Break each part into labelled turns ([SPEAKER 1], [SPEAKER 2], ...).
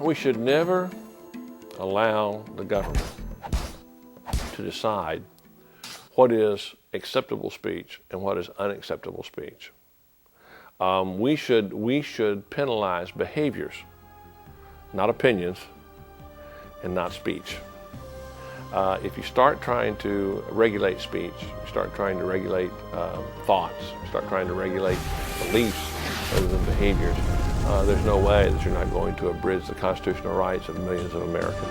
[SPEAKER 1] We should never allow the government to decide what is acceptable speech and what is unacceptable speech. We should penalize behaviors, not opinions, and not speech. If you start trying to regulate speech, you start trying to regulate thoughts, you start trying to regulate beliefs rather than behaviors, there's no way that you're not going to abridge the constitutional rights of millions of Americans.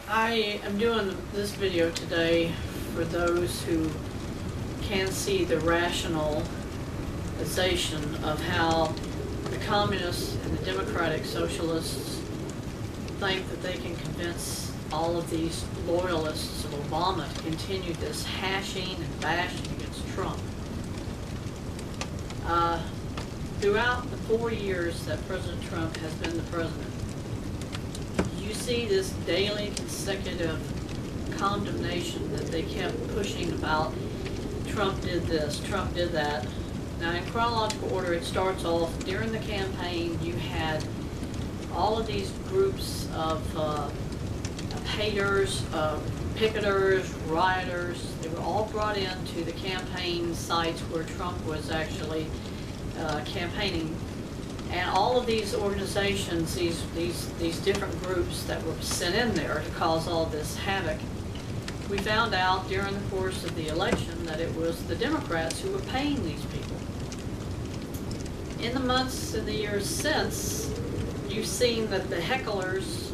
[SPEAKER 2] I am doing this video today for those who can see the rationalization of how the communists and the democratic socialists think that they can convince all of these loyalists of Obama to continue this hashing and bashing against Trump. Throughout the 4 years that President Trump has been the president, you see this daily consecutive condemnation that they kept pushing about Trump did this, Trump did that. Now in chronological order, it starts off during the campaign. You had all of these groups of haters, picketers, rioters. They were all brought into the campaign sites where Trump was actually campaigning. And all of these organizations, these different groups that were sent in there to cause all this havoc, we found out during the course of the election that it was the Democrats who were paying these people. In the months and the years since, you've seen that the hecklers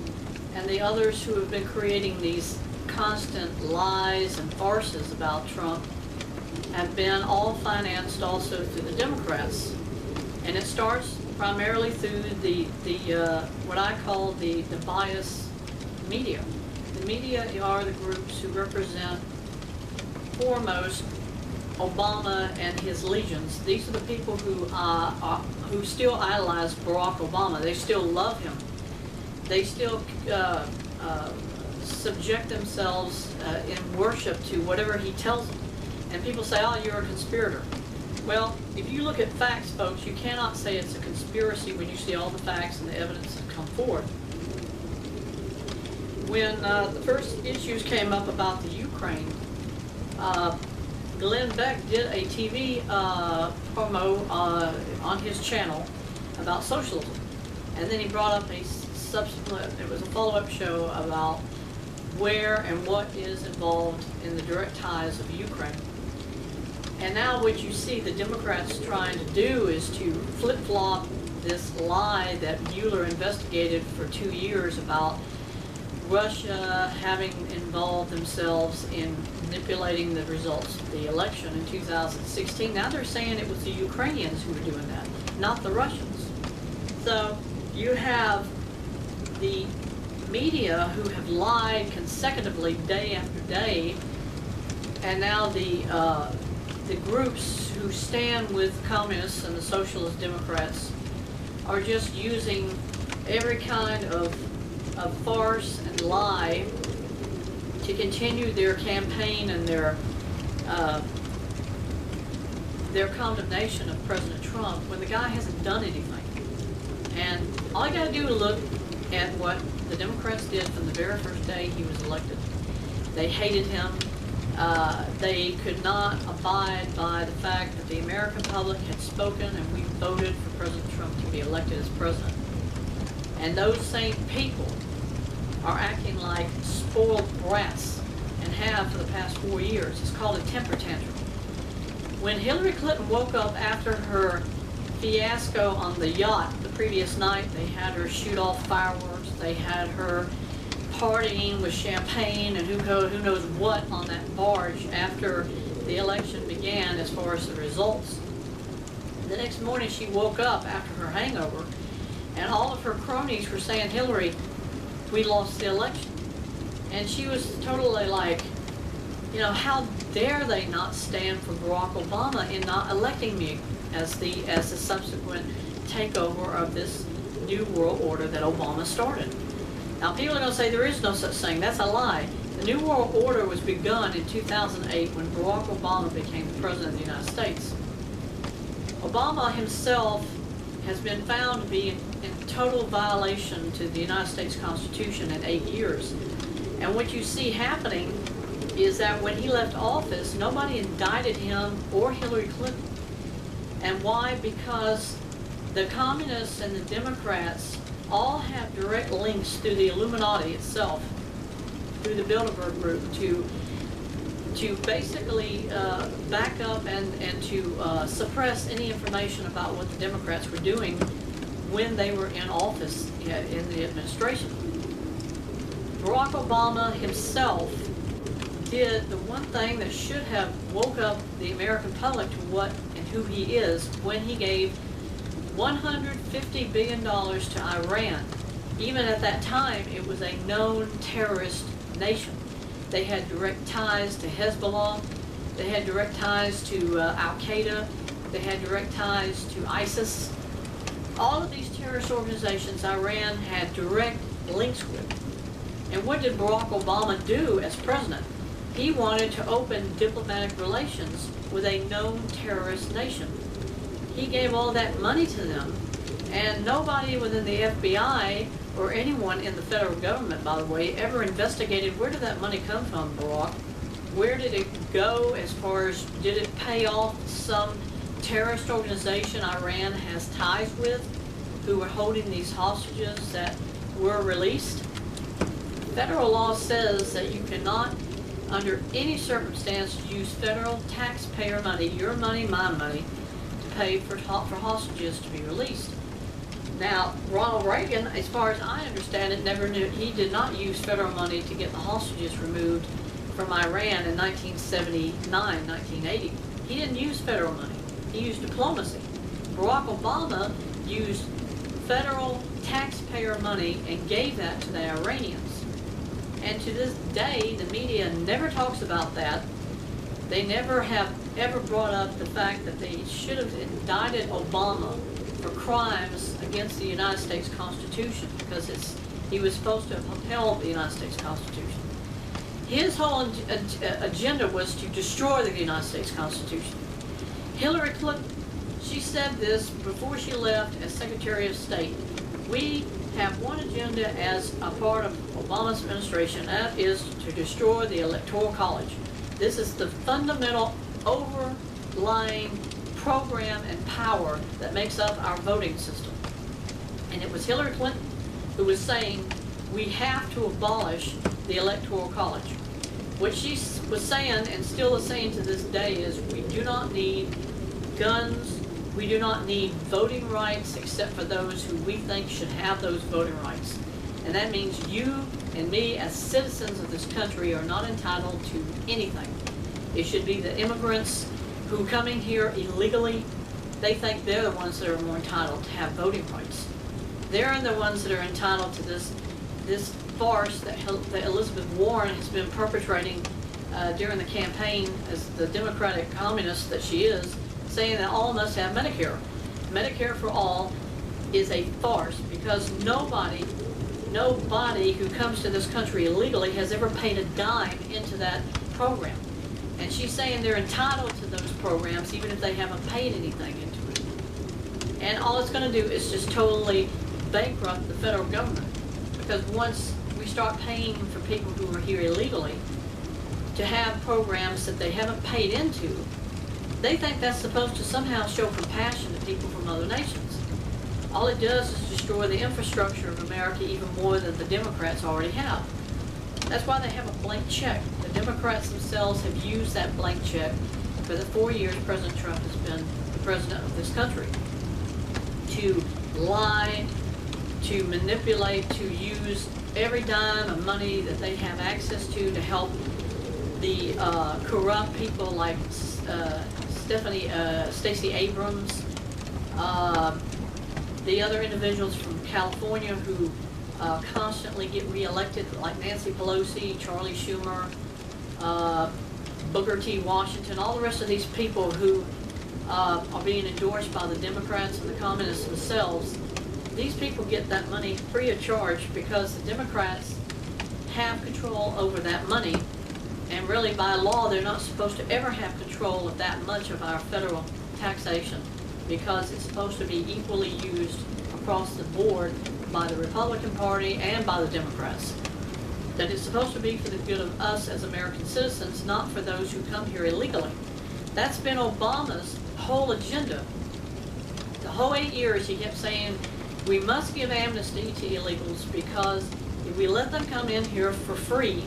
[SPEAKER 2] and the others who have been creating these constant lies and farces about Trump have been all financed also through the Democrats. And it starts primarily through the what I call the bias media. The media are the groups who represent foremost Obama and his legions. These are the people who still idolize Barack Obama. They still love him. They still subject themselves in worship to whatever he tells them. And people say, "Oh, you're a conspirator." Well, if you look at facts, folks, you cannot say it's a conspiracy when you see all the facts and the evidence that come forth. When the first issues came up about the Ukraine, Glenn Beck did a TV promo on his channel about socialism. And then he brought up a subsequent, it was a follow-up show about where and what is involved in the direct ties of Ukraine. And now what you see the Democrats trying to do is to flip-flop this lie that Mueller investigated for 2 years about Russia having involved themselves in manipulating the results of the election in 2016. Now they're saying it was the Ukrainians who were doing that, not the Russians. So you have the media who have lied consecutively day after day, and now the groups who stand with communists and the socialist Democrats are just using every kind of farce and lie to continue their campaign and their condemnation of President Trump when the guy hasn't done anything. And all you got to do is look at what the Democrats did from the very first day he was elected. They hated him. They could not abide by the fact that the American public had spoken and we voted for President Trump to be elected as president. And those same people are acting like spoiled brats and have for the past 4 years. It's called a temper tantrum. When Hillary Clinton woke up after her fiasco on the yacht the previous night, they had her shoot off fireworks, they had her partying with champagne and who knows what on that barge after the election began as far as the results. The next morning she woke up after her hangover and all of her cronies were saying, Hillary, we lost the election. And she was totally like, you know, how dare they not stand for Barack Obama in not electing me as the subsequent takeover of this new world order that Obama started. Now people are going to say there is no such thing. That's a lie. The new world order was begun in 2008 when Barack Obama became the president of the United States. Obama himself has been found to be in total violation to the United States Constitution in 8 years. And what you see happening is that when he left office, nobody indicted him or Hillary Clinton. And why? Because the communists and the Democrats all have direct links through the Illuminati itself, through the Bilderberg Group, to basically back up and to suppress any information about what the Democrats were doing when they were in office in the administration. Barack Obama himself did the one thing that should have woke up the American public to what and who he is when he gave $150 billion to Iran. Even at that time, it was a known terrorist nation. They had direct ties to Hezbollah, they had direct ties to Al-Qaeda, they had direct ties to ISIS. All of these terrorist organizations Iran had direct links with. And what did Barack Obama do as president? He wanted to open diplomatic relations with a known terrorist nation. He gave all that money to them, and nobody within the FBI or anyone in the federal government, by the way, ever investigated where did that money come from, Barack? Where did it go as far as, did it pay off some terrorist organization Iran has ties with who were holding these hostages that were released? Federal law says that you cannot, under any circumstance, use federal taxpayer money, your money, my money, to pay for hostages to be released. Now, Ronald Reagan, as far as I understand it, never knew, he did not use federal money to get the hostages removed from Iran in 1979, 1980. He didn't use federal money. He used diplomacy. Barack Obama used federal taxpayer money and gave that to the Iranians. And to this day, the media never talks about that. They never have ever brought up the fact that they should have indicted Obama for crimes against the United States Constitution because he was supposed to have upheld the United States Constitution. His whole agenda was to destroy the United States Constitution. Hillary Clinton, she said this before she left as Secretary of State. We have one agenda as a part of Obama's administration, that is to destroy the Electoral College. This is the fundamental overlying program and power that makes up our voting system. And it was Hillary Clinton who was saying we have to abolish the Electoral College. What she was saying, and still is saying to this day, is we do not need guns, we do not need voting rights except for those who we think should have those voting rights. And that means you and me as citizens of this country are not entitled to anything. It should be the immigrants who coming here illegally, they think they're the ones that are more entitled to have voting rights. They're the ones that are entitled to this farce that Elizabeth Warren has been perpetrating during the campaign as the Democratic communist that she is, saying that all must have Medicare. Medicare for all is a farce because nobody who comes to this country illegally has ever paid a dime into that program. And she's saying they're entitled to those programs even if they haven't paid anything into it. And all it's going to do is just totally bankrupt the federal government. Because once we start paying for people who are here illegally to have programs that they haven't paid into, they think that's supposed to somehow show compassion to people from other nations. All it does is just destroy the infrastructure of America even more than the Democrats already have. That's why they have a blank check. The Democrats themselves have used that blank check for the 4 years President Trump has been the president of this country to lie, to manipulate, to use every dime of money that they have access to help the corrupt people like Stacey Abrams, the other individuals from California who constantly get reelected, like Nancy Pelosi, Charlie Schumer, Booker T. Washington, all the rest of these people who are being endorsed by the Democrats and the communists themselves. These people get that money free of charge because the Democrats have control over that money, and really by law they're not supposed to ever have control of that much of our federal taxation because it's supposed to be equally used across the board by the Republican Party and by the Democrats. That it's supposed to be for the good of us as American citizens, not for those who come here illegally. That's been Obama's whole agenda. The whole 8 years he kept saying, we must give amnesty to illegals because if we let them come in here for free,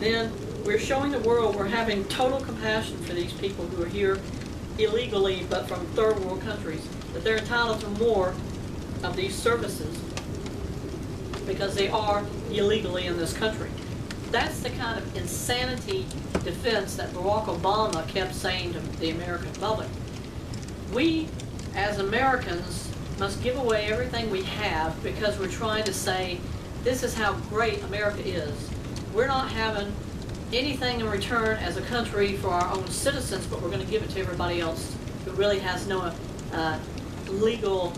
[SPEAKER 2] then we're showing the world we're having total compassion for these people who are here illegally but from third world countries, that they're entitled to more of these services because they are illegally in this country. That's the kind of insanity defense that Barack Obama kept saying to the American public. We, as Americans, must give away everything we have because we're trying to say this is how great America is. We're not having anything in return as a country for our own citizens, but we're going to give it to everybody else who really has no legal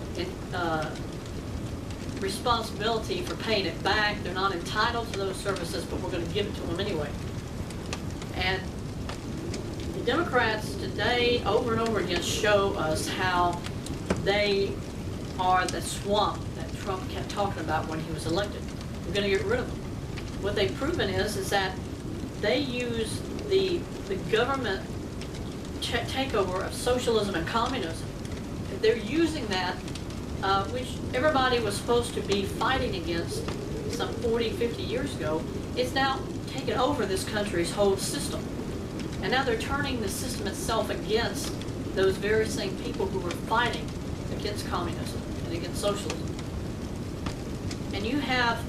[SPEAKER 2] responsibility for paying it back. They're not entitled to those services, but we're going to give it to them anyway. And the Democrats today over and over again show us how they are the swamp that Trump kept talking about when he was elected. We're going to get rid of them. What they've proven is that they use the government takeover of socialism and communism. They're using that, which everybody was supposed to be fighting against some 40, 50 years ago. It's now taken over this country's whole system. And now they're turning the system itself against those very same people who were fighting against communism and against socialism. And you have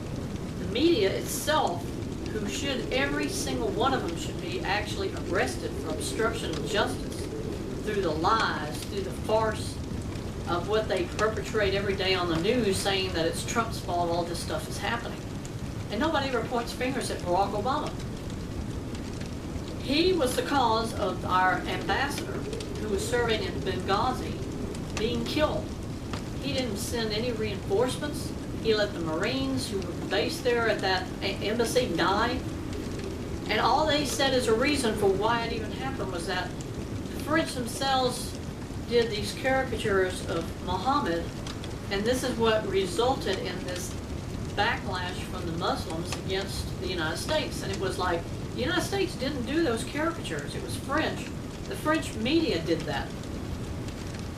[SPEAKER 2] the media itself, who should, every single one of them should be actually arrested for obstruction of justice through the lies, through the farce of what they perpetrate every day on the news, saying that it's Trump's fault all this stuff is happening. And nobody ever points fingers at Barack Obama. He was the cause of our ambassador, who was serving in Benghazi, being killed. He didn't send any reinforcements. He let the Marines who were based there at that embassy die. And all they said as a reason for why it even happened was that the French themselves did these caricatures of Muhammad, and this is what resulted in this backlash from the Muslims against the United States. And it was like, the United States didn't do those caricatures, it was French. The French media did that.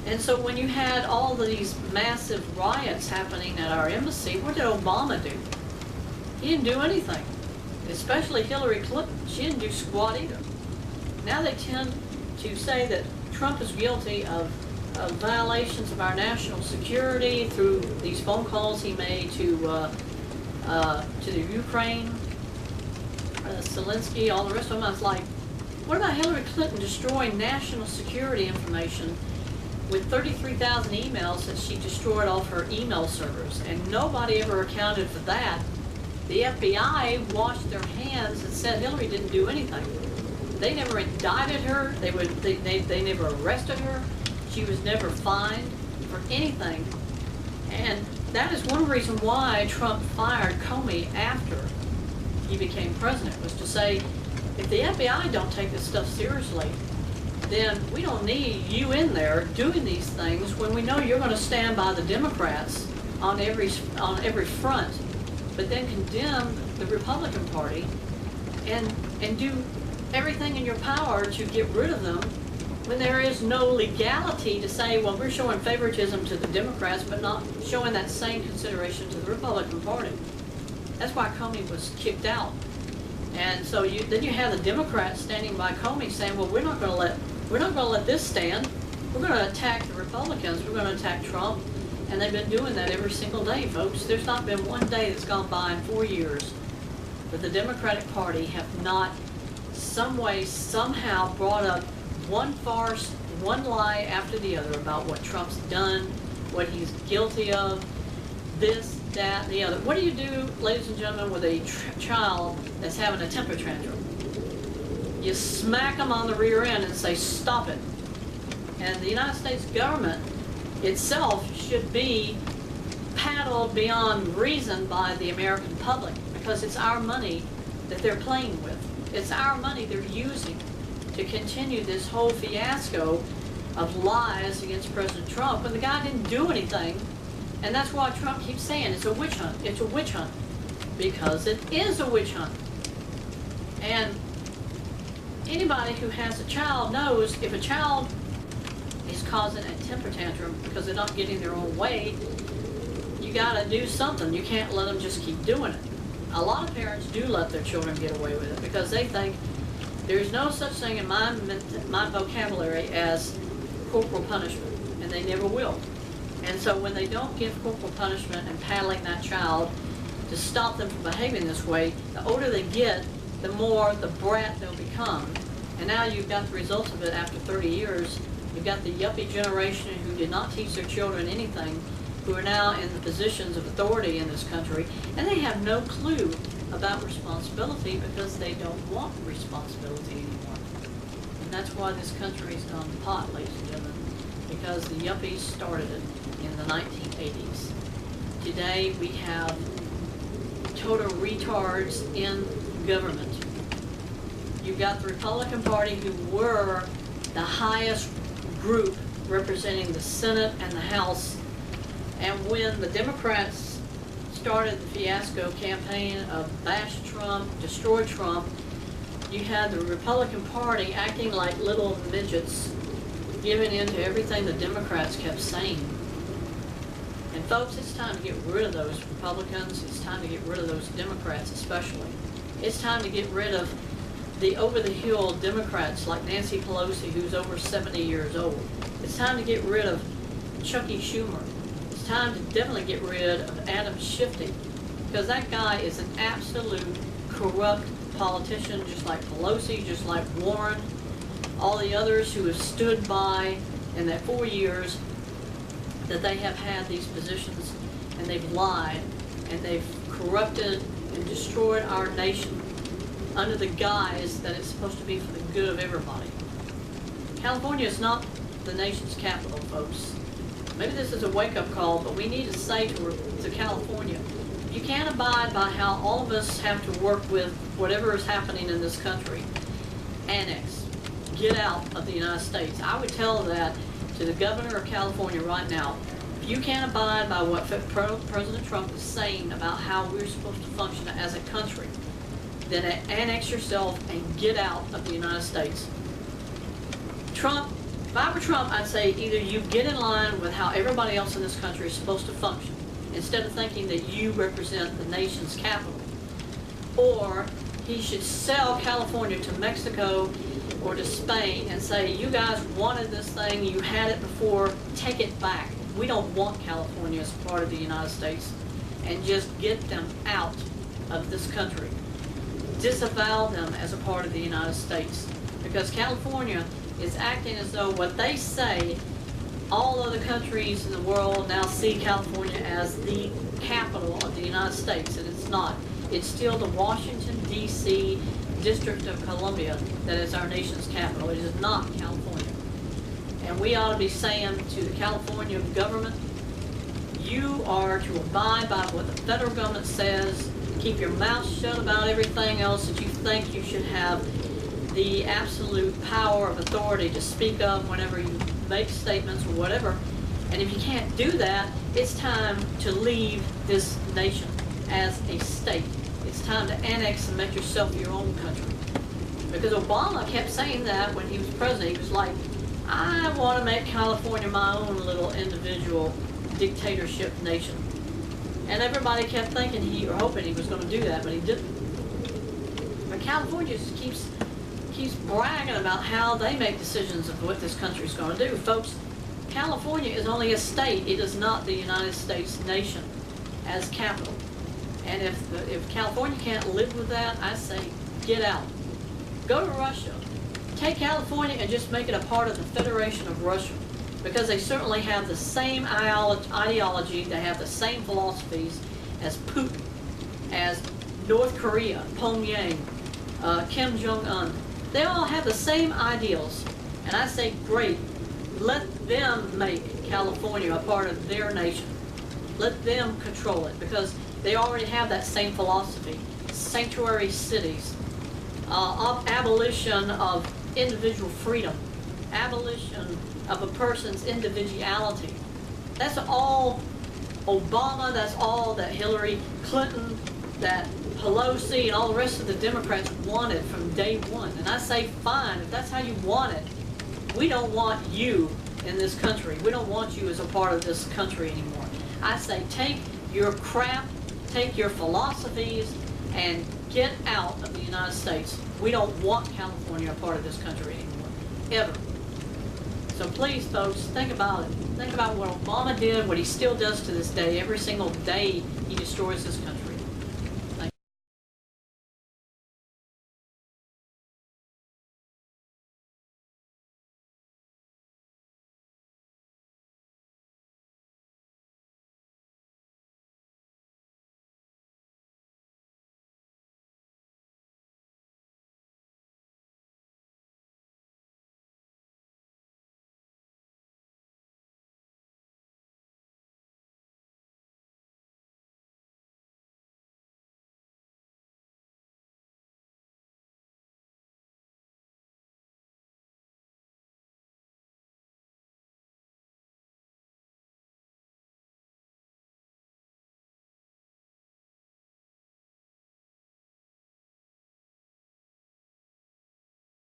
[SPEAKER 2] And so when you had all these massive riots happening at our embassy, what did Obama do? He didn't do anything. Especially Hillary Clinton. She didn't do squat either. Now they tend to say that Trump is guilty of violations of our national security through these phone calls he made to the Ukraine, Zelensky, all the rest of them. I was like, what about Hillary Clinton destroying national security information with 33,000 emails that she destroyed off her email servers? And nobody ever accounted for that. The FBI washed their hands and said Hillary didn't do anything. They never indicted her. They never arrested her. She was never fined for anything. And that is one reason why Trump fired Comey after he became president, was to say, if the FBI don't take this stuff seriously, then we don't need you in there doing these things when we know you're going to stand by the Democrats on every front, but then condemn the Republican Party and do everything in your power to get rid of them when there is no legality to say, well, we're showing favoritism to the Democrats, but not showing that same consideration to the Republican Party. That's why Comey was kicked out. And so then you have the Democrats standing by Comey saying, well, we're not going to let this stand. We're going to attack the Republicans. We're going to attack Trump. And they've been doing that every single day, folks. There's not been one day that's gone by in 4 years that the Democratic Party have not some way, somehow brought up one farce, one lie after the other about what Trump's done, what he's guilty of, this, that, the other. What do you do, ladies and gentlemen, with a child that's having a temper tantrum? You smack them on the rear end and say, stop it. And the United States government itself should be paddled beyond reason by the American public, because it's our money that they're playing with. It's our money they're using to continue this whole fiasco of lies against President Trump when the guy didn't do anything. And that's why Trump keeps saying it's a witch hunt. It's a witch hunt. Because it is a witch hunt. And anybody who has a child knows if a child is causing a temper tantrum because they're not getting their own way, you gotta do something. You can't let them just keep doing it. A lot of parents do let their children get away with it because they think there's no such thing in my vocabulary as corporal punishment, and they never will. And so when they don't give corporal punishment and paddling that child to stop them from behaving this way, the older they get, the more the brat they'll become. And now you've got the results of it after 30 years. You've got the yuppie generation who did not teach their children anything, who are now in the positions of authority in this country, and they have no clue about responsibility because they don't want responsibility anymore. And that's why this country has gone to pot, ladies and gentlemen, because the yuppies started it in the 1980s. Today we have total retards in government. You've got the Republican Party, who were the highest group representing the Senate and the House. And when the Democrats started the fiasco campaign of bash Trump, destroy Trump, you had the Republican Party acting like little midgets, giving in to everything the Democrats kept saying. And folks, it's time to get rid of those Republicans. It's time to get rid of those Democrats especially. It's time to get rid of the over-the-hill Democrats like Nancy Pelosi, who's over 70 years old. It's time to get rid of Chucky Schumer. It's time to definitely get rid of Adam Schiff, because that guy is an absolute corrupt politician, just like Pelosi, just like Warren, all the others who have stood by in that 4 years that they have had these positions, and they've lied, and they've corrupted and destroyed our nation under the guise that it's supposed to be for the good of everybody. California is not the nation's capital, folks. Maybe this is a wake-up call, but we need to say to California, you can't abide by how all of us have to work with whatever is happening in this country. Annex. Get out of the United States. I would tell that to the governor of California right now. If you can't abide by what President Trump is saying about how we're supposed to function as a country, then annex yourself and get out of the United States. Trump, if I were Trump, I'd say either you get in line with how everybody else in this country is supposed to function, instead of thinking that you represent the nation's capital, or he should sell California to Mexico or to Spain and say, you guys wanted this thing, you had it before, take it back. We don't want California as part of the United States, and just get them out of this country. Disavow them as a part of the United States, because California is acting as though what they say, all other countries in the world now see California as the capital of the United States, and it's not. It's still the Washington, D.C. District of Columbia that is our nation's capital. It is not California. And we ought to be saying to the California government, you are to abide by what the federal government says. Keep your mouth shut about everything else that you think you should have the absolute power of authority to speak of whenever you make statements or whatever. And if you can't do that, it's time to leave this nation as a state. It's time to annex and make yourself your own country. Because Obama kept saying that when he was president. He was like, I want to make California my own little individual dictatorship nation. And everybody kept thinking or hoping he was going to do that, but he didn't. But California just keeps bragging about how they make decisions of what this country's going to do. Folks, California is only a state. It is not the United States nation as capital. And if California can't live with that, I say get out. Go to Russia. Take California and just make it a part of the Federation of Russia, because they certainly have the same ideology, they have the same philosophies as Putin, as North Korea, Pyongyang, Kim Jong-un. They all have the same ideals. And I say, great, let them make California a part of their nation. Let them control it, because they already have that same philosophy. Sanctuary cities, abolition of individual freedom, abolition of a person's individuality. That's all Obama, that's all that Hillary Clinton, that Pelosi, and all the rest of the Democrats wanted from day one. And I say, fine, if that's how you want it, we don't want you in this country. We don't want you as a part of this country anymore. I say, take your crap, take your philosophies, and get out of the United States. We don't want California a part of this country anymore, ever. So please, folks, think about it. Think about what Obama did, what he still does to this day. Every single day he destroys this country.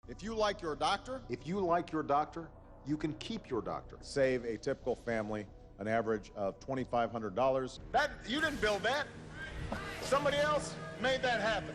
[SPEAKER 3] If you like your doctor, you can keep your doctor. Save a typical family an average of $2,500.
[SPEAKER 4] You didn't build that. Somebody else made that happen.